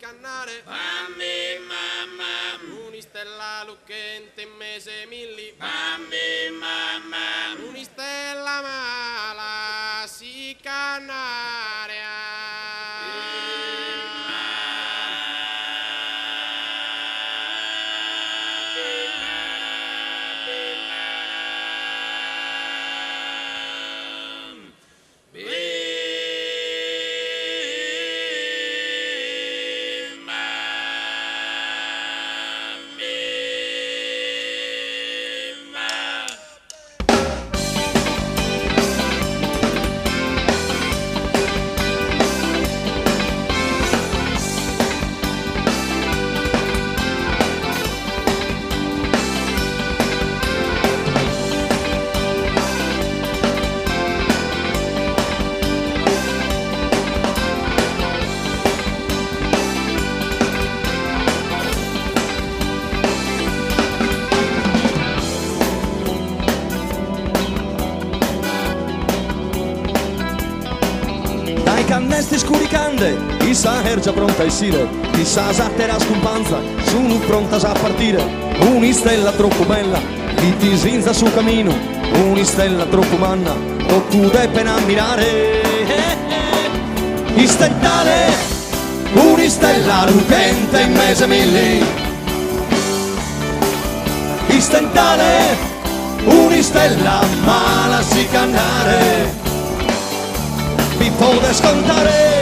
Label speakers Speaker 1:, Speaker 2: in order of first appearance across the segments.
Speaker 1: scannare.
Speaker 2: Bambi mamma,
Speaker 1: Un'istella lucchente in mese milli.
Speaker 2: bambi mamma,
Speaker 1: Un'istella mala si cannarea.
Speaker 3: Cannesti scuricande, chissà già pronta a uscire, chissà s'atterà scompanza, sono pronta a partire. Un'istella troppo bella, che ti senza sul cammino, un'istella troppo manna, tu devi appena ammirare. Istentale, un'istella lucente in mese milli. Istentale, un'istella mala si cannare. Mi può scontare.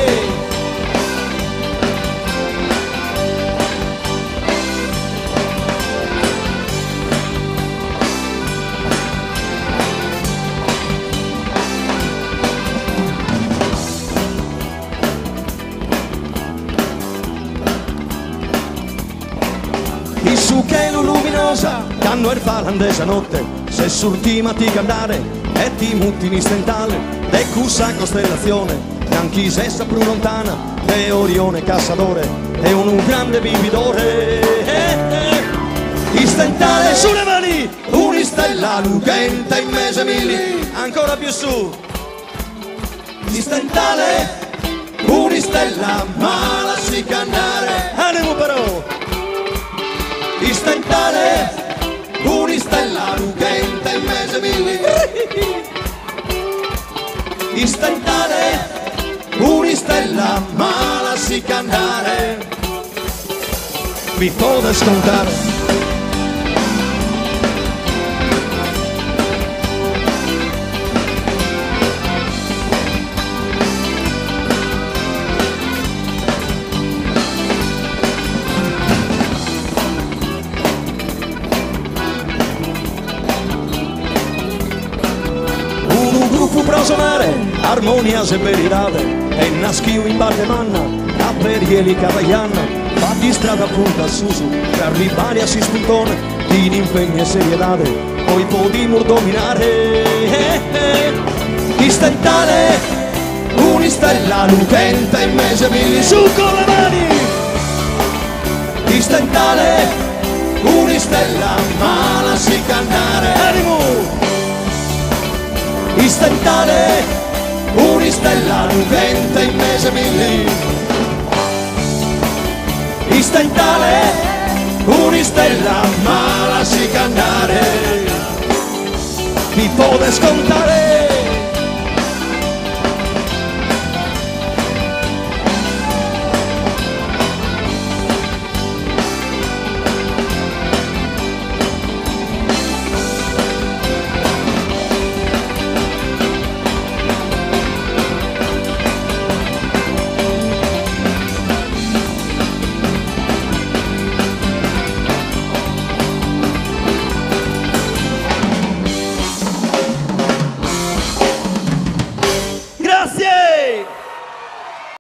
Speaker 3: Il su cielo luminosa, canno er falandesa notte, se surtimati candare e ti muti in istentale. E cussa costellazione, anche se sta più lontana, e Orione Cassadore, è un grande vividore. Istentale sulle mani, un'istella lucente in mese milli, ancora più su. Istentale, un'istella mala si cannare, animo però. Istentale, un'istella lucente in mese milli. Istentale, un'istella mala si cannare, mi può scontare. Prosonare, armonia se verirate, e naschio in barde manna, a perieli cavagliana, fatti strada punta su su, per arrivare a si spuntone, in impegno e serietà, poi podimur dominare. Istentale, un'istella lucente in mese milli, su con le mani. Istentale, un'istella mala si cannare, animo. Istentale, un'istella lucente in mese milli. Istentale, un'istella mala si cannare, mi può scontare.